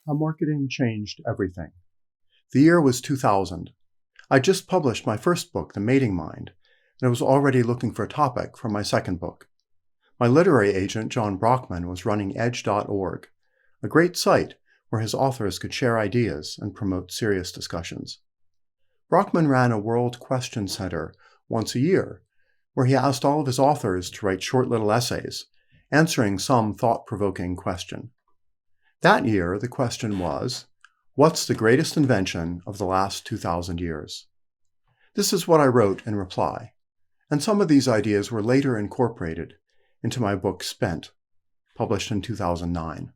How marketing changed everything. The year was 2000. I just published my first book, The Mating Mind, and I was already looking for a topic for my second book. My literary agent, John Brockman, was running edge.org, a great site where his authors could share ideas and promote serious discussions. Brockman ran a World Question Center once a year, where he asked all of his authors to write short little essays, answering some thought-provoking question. That year, the question was, what's the greatest invention of the last 2,000 years? This is what I wrote in reply, and some of these ideas were later incorporated into my book Spent, published in 2009.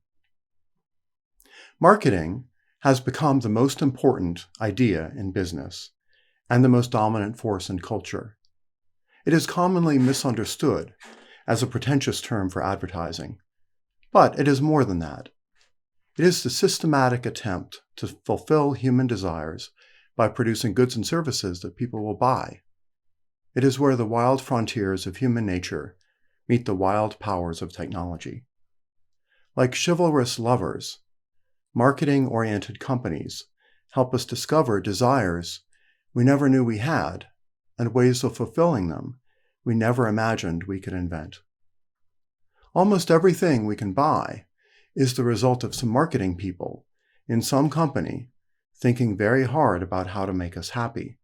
Marketing has become the most important idea in business and the most dominant force in culture. It is commonly misunderstood as a pretentious term for advertising, but it is more than that. It is the systematic attempt to fulfill human desires by producing goods and services that people will buy. It is where the wild frontiers of human nature meet the wild powers of technology. Like chivalrous lovers, marketing-oriented companies help us discover desires we never knew we had and ways of fulfilling them we never imagined we could invent. Almost everything we can buy is the result of some marketing people in some company thinking very hard about how to make us happy.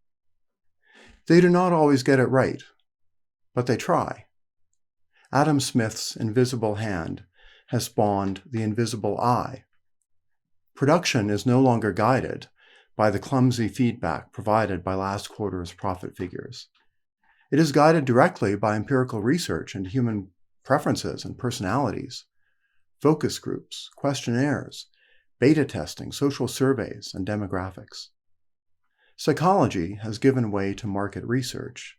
They do not always get it right, but they try. Adam Smith's invisible hand has spawned the invisible eye. Production is no longer guided by the clumsy feedback provided by last quarter's profit figures. It is guided directly by empirical research into human preferences and personalities, focus groups, questionnaires, beta testing, social surveys, and demographics. Psychology has given way to market research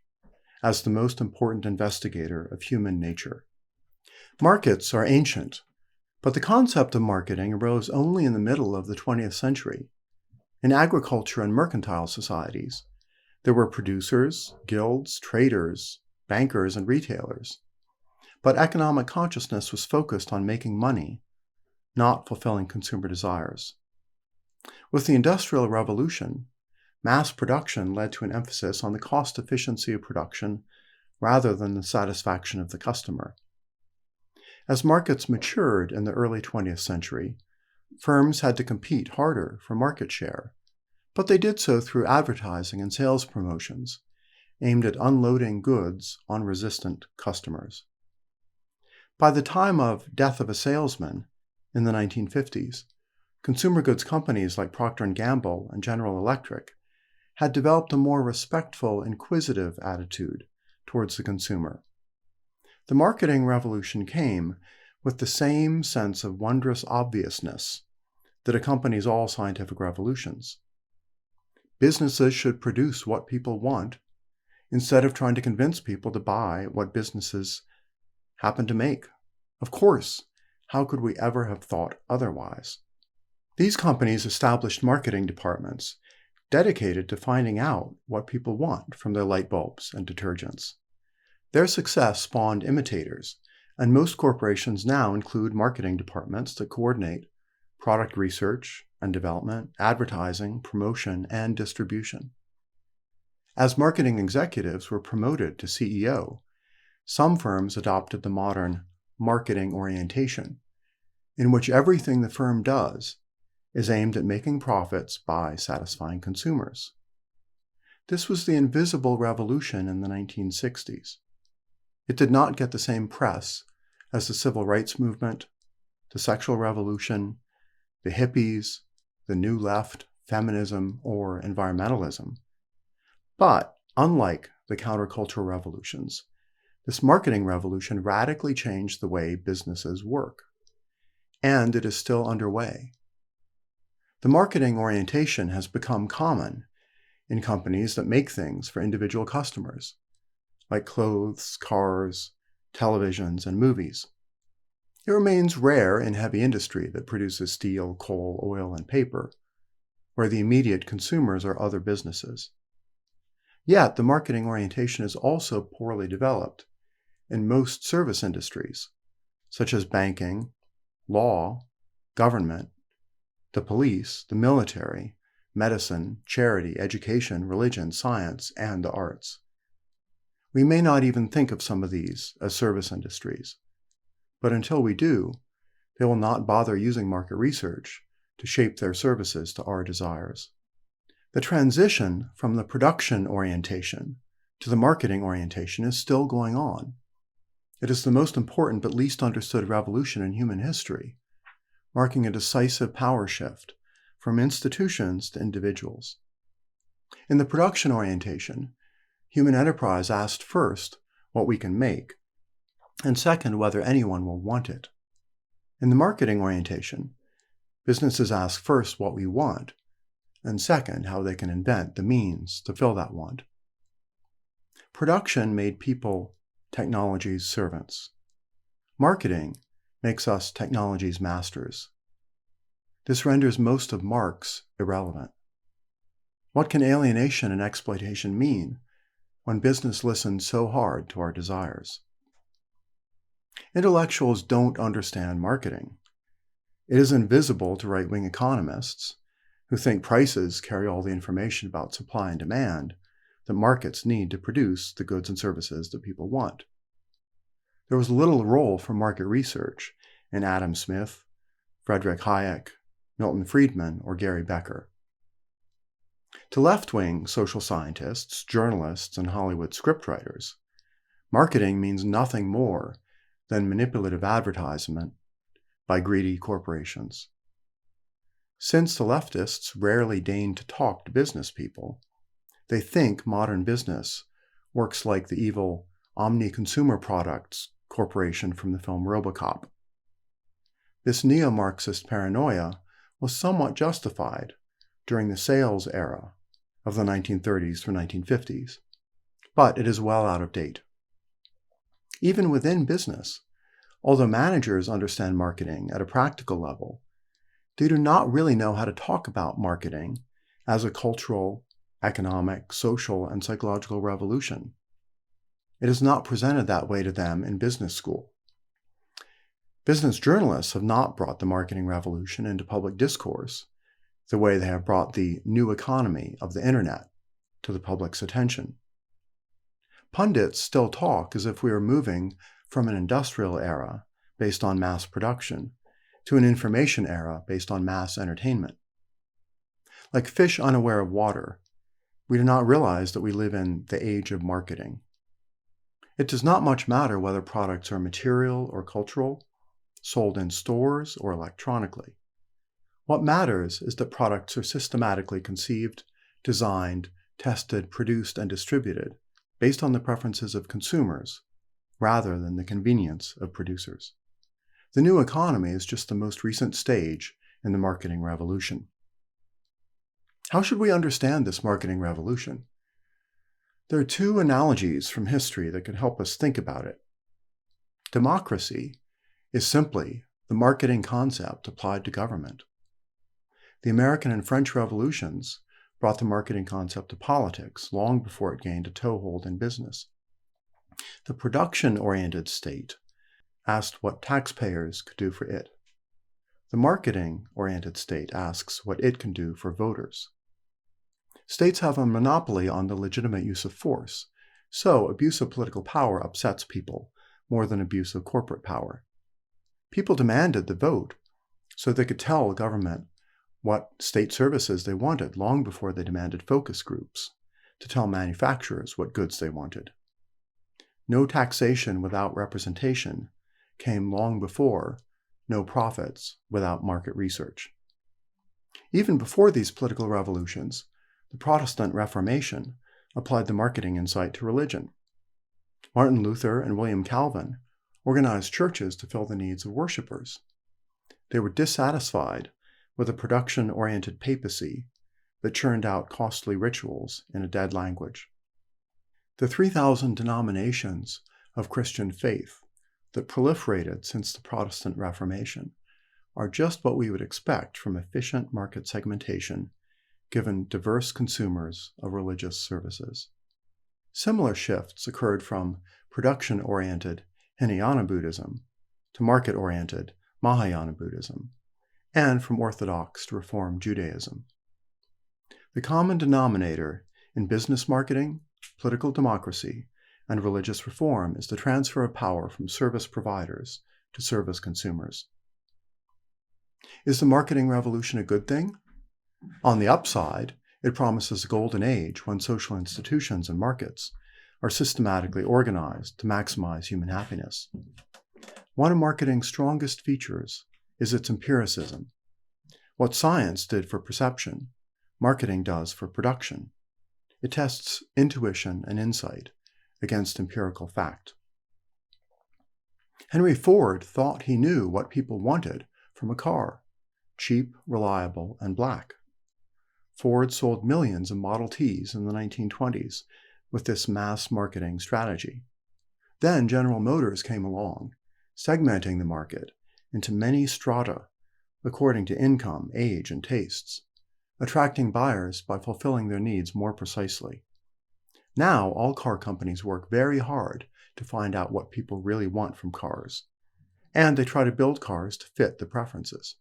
as the most important investigator of human nature. Markets are ancient, but the concept of marketing arose only in the middle of the 20th century. In agriculture and mercantile societies, there were producers, guilds, traders, bankers, and retailers. But economic consciousness was focused on making money, not fulfilling consumer desires. With the Industrial Revolution, mass production led to an emphasis on the cost efficiency of production rather than the satisfaction of the customer. As markets matured in the early 20th century, firms had to compete harder for market share, but they did so through advertising and sales promotions aimed at unloading goods on resistant customers. By the time of Death of a Salesman in the 1950s, consumer goods companies like Procter & Gamble and General Electric had developed a more respectful, inquisitive attitude towards the consumer. The marketing revolution came with the same sense of wondrous obviousness that accompanies all scientific revolutions. Businesses should produce what people want instead of trying to convince people to buy what businesses happen to make. Of course, how could we ever have thought otherwise? These companies established marketing departments dedicated to finding out what people want from their light bulbs and detergents. Their success spawned imitators, and most corporations now include marketing departments that coordinate product research and development, advertising, promotion, and distribution. As marketing executives were promoted to CEO, some firms adopted the modern marketing orientation, in which everything the firm does is aimed at making profits by satisfying consumers. This was the invisible revolution in the 1960s. It did not get the same press as the civil rights movement, the sexual revolution, the hippies, the New Left, feminism, or environmentalism. But, unlike the countercultural revolutions, this marketing revolution radically changed the way businesses work, and it is still underway. The marketing orientation has become common in companies that make things for individual customers, like clothes, cars, televisions, and movies. It remains rare in heavy industry that produces steel, coal, oil, and paper, where the immediate consumers are other businesses. Yet, the marketing orientation is also poorly developed in most service industries, such as banking, law, government, the police, the military, medicine, charity, education, religion, science, and the arts. We may not even think of some of these as service industries, but until we do, they will not bother using market research to shape their services to our desires. The transition from the production orientation to the marketing orientation is still going on. It is the most important but least understood revolution in human history, marking a decisive power shift from institutions to individuals. In the production orientation, human enterprise asked first what we can make, and second, whether anyone will want it. In the marketing orientation, businesses ask first what we want, and second, how they can invent the means to fill that want. Production made people technology's servants. Marketing makes us technology's masters. This renders most of Marx irrelevant. What can alienation and exploitation mean when business listens so hard to our desires? Intellectuals don't understand marketing. It is invisible to right-wing economists who think prices carry all the information about supply and demand that markets need to produce the goods and services that people want. There was little role for market research in Adam Smith, Friedrich Hayek, Milton Friedman, or Gary Becker. To left-wing social scientists, journalists, and Hollywood scriptwriters, marketing means nothing more than manipulative advertisement by greedy corporations. Since the leftists rarely deign to talk to business people, they think modern business works like the evil Omni Consumer Products Corporation from the film RoboCop. This neo-Marxist paranoia was somewhat justified during the sales era of the 1930s through 1950s, but it is well out of date. Even within business, although managers understand marketing at a practical level, they do not really know how to talk about marketing as a cultural, economic, social, and psychological revolution. It is not presented that way to them in business school. Business journalists have not brought the marketing revolution into public discourse the way they have brought the new economy of the internet to the public's attention. Pundits still talk as if we are moving from an industrial era based on mass production to an information era based on mass entertainment. Like fish unaware of water, we do not realize that we live in the age of marketing. It does not much matter whether products are material or cultural, sold in stores or electronically. What matters is that products are systematically conceived, designed, tested, produced, and distributed based on the preferences of consumers rather than the convenience of producers. The new economy is just the most recent stage in the marketing revolution. How should we understand this marketing revolution? There are two analogies from history that could help us think about it. Democracy is simply the marketing concept applied to government. The American and French revolutions brought the marketing concept to politics long before it gained a toehold in business. The production-oriented state asked what taxpayers could do for it. The marketing-oriented state asks what it can do for voters. States have a monopoly on the legitimate use of force, so abuse of political power upsets people more than abuse of corporate power. People demanded the vote so they could tell government what state services they wanted long before they demanded focus groups to tell manufacturers what goods they wanted. No taxation without representation came long before no profits without market research. Even before these political revolutions, the Protestant Reformation applied the marketing insight to religion. Martin Luther and William Calvin organized churches to fill the needs of worshipers. They were dissatisfied with a production-oriented papacy that churned out costly rituals in a dead language. The 3,000 denominations of Christian faith that proliferated since the Protestant Reformation are just what we would expect from efficient market segmentation given diverse consumers of religious services. Similar shifts occurred from production-oriented Hinayana Buddhism to market-oriented Mahayana Buddhism, and from Orthodox to Reform Judaism. The common denominator in business marketing, political democracy, and religious reform is the transfer of power from service providers to service consumers. Is the marketing revolution a good thing? On the upside, it promises a golden age when social institutions and markets are systematically organized to maximize human happiness. One of marketing's strongest features is its empiricism. What science did for perception, marketing does for production. It tests intuition and insight against empirical fact. Henry Ford thought he knew what people wanted from a car: cheap, reliable, and black. Ford sold millions of Model Ts in the 1920s with this mass marketing strategy. Then General Motors came along, segmenting the market into many strata according to income, age, and tastes, attracting buyers by fulfilling their needs more precisely. Now, all car companies work very hard to find out what people really want from cars, and they try to build cars to fit the preferences.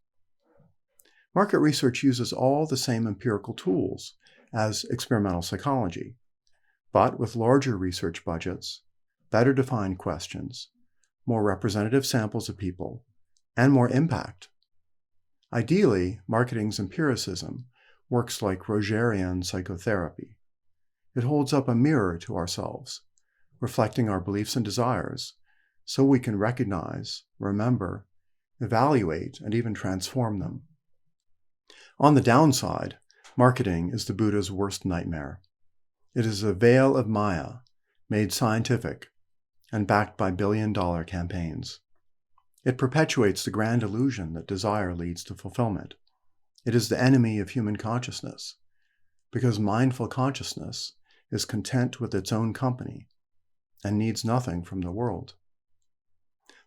Market research uses all the same empirical tools as experimental psychology, but with larger research budgets, better defined questions, more representative samples of people, and more impact. Ideally, marketing's empiricism works like Rogerian psychotherapy. It holds up a mirror to ourselves, reflecting our beliefs and desires, so we can recognize, remember, evaluate, and even transform them. On the downside, marketing is the Buddha's worst nightmare. It is a veil of Maya, made scientific, and backed by billion-dollar campaigns. It perpetuates the grand illusion that desire leads to fulfillment. It is the enemy of human consciousness, because mindful consciousness is content with its own company and needs nothing from the world.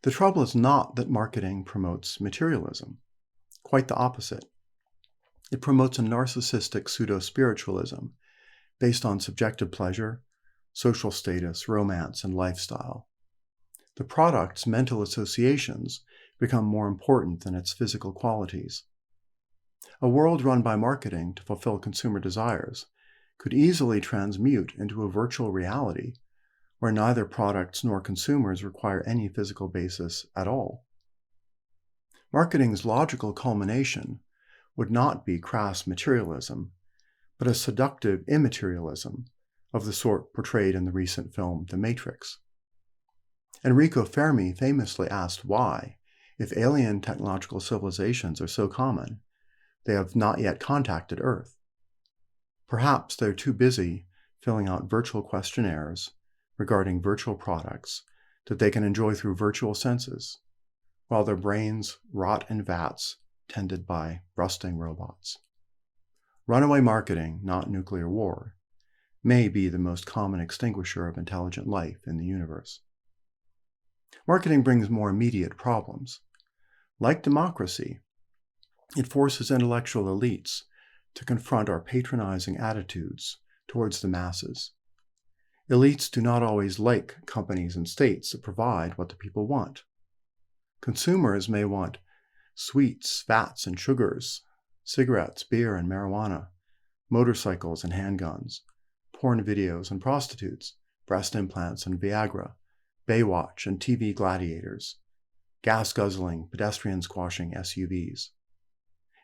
The trouble is not that marketing promotes materialism. Quite the opposite. It promotes a narcissistic pseudo-spiritualism based on subjective pleasure, social status, romance, and lifestyle. The product's mental associations become more important than its physical qualities. A world run by marketing to fulfill consumer desires could easily transmute into a virtual reality where neither products nor consumers require any physical basis at all. Marketing's logical culmination would not be crass materialism, but a seductive immaterialism of the sort portrayed in the recent film The Matrix. Enrico Fermi famously asked why, if alien technological civilizations are so common, they have not yet contacted Earth. Perhaps they're too busy filling out virtual questionnaires regarding virtual products that they can enjoy through virtual senses, while their brains rot in vats tended by rusting robots. Runaway marketing, not nuclear war, may be the most common extinguisher of intelligent life in the universe. Marketing brings more immediate problems. Like democracy, it forces intellectual elites to confront our patronizing attitudes towards the masses. Elites do not always like companies and states that provide what the people want. Consumers may want sweets, fats, and sugars, cigarettes, beer, and marijuana, motorcycles and handguns, porn videos and prostitutes, breast implants and Viagra, Baywatch and TV gladiators, gas-guzzling, pedestrian-squashing SUVs.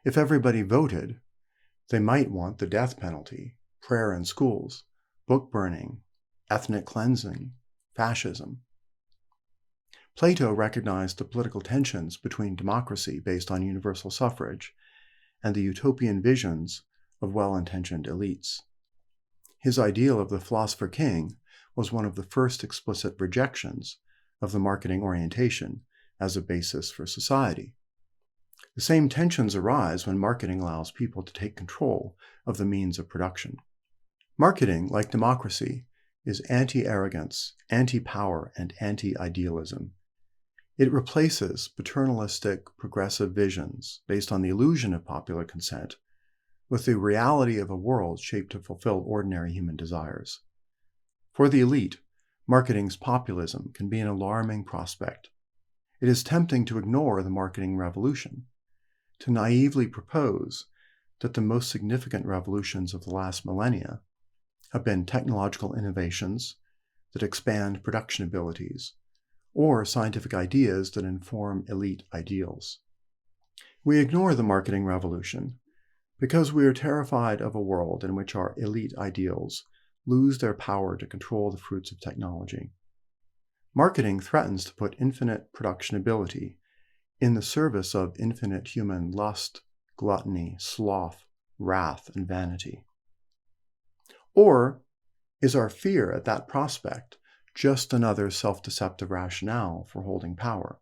If everybody voted, they might want the death penalty, prayer in schools, book burning, ethnic cleansing, fascism. Plato recognized the political tensions between democracy based on universal suffrage and the utopian visions of well-intentioned elites. His ideal of the philosopher king was one of the first explicit rejections of the marketing orientation as a basis for society. The same tensions arise when marketing allows people to take control of the means of production. Marketing, like democracy, is anti-arrogance, anti-power, and anti-idealism. It replaces paternalistic, progressive visions based on the illusion of popular consent with the reality of a world shaped to fulfill ordinary human desires. For the elite, marketing's populism can be an alarming prospect. It is tempting to ignore the marketing revolution, to naively propose that the most significant revolutions of the last millennia have been technological innovations that expand production abilities, or scientific ideas that inform elite ideals. We ignore the marketing revolution because we are terrified of a world in which our elite ideals lose their power to control the fruits of technology. Marketing threatens to put infinite production ability in the service of infinite human lust, gluttony, sloth, wrath, and vanity. Or is our fear at that prospect just another self-deceptive rationale for holding power?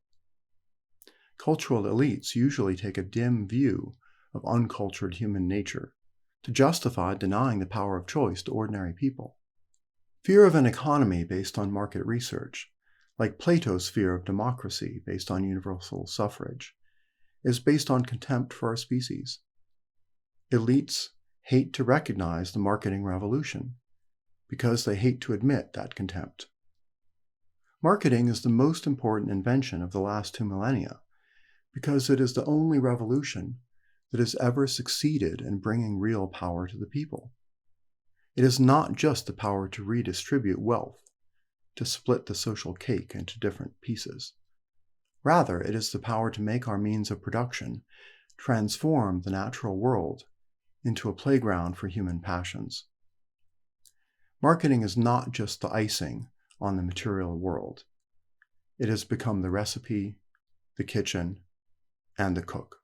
Cultural elites usually take a dim view of uncultured human nature to justify denying the power of choice to ordinary people. Fear of an economy based on market research, like Plato's fear of democracy based on universal suffrage, is based on contempt for our species. Elites hate to recognize the marketing revolution because they hate to admit that contempt. Marketing is the most important invention of the last 2 millennia because it is the only revolution that has ever succeeded in bringing real power to the people. It is not just the power to redistribute wealth, to split the social cake into different pieces. Rather, it is the power to make our means of production transform the natural world into a playground for human passions. Marketing is not just the icing on the material world. It has become the recipe, the kitchen, and the cook.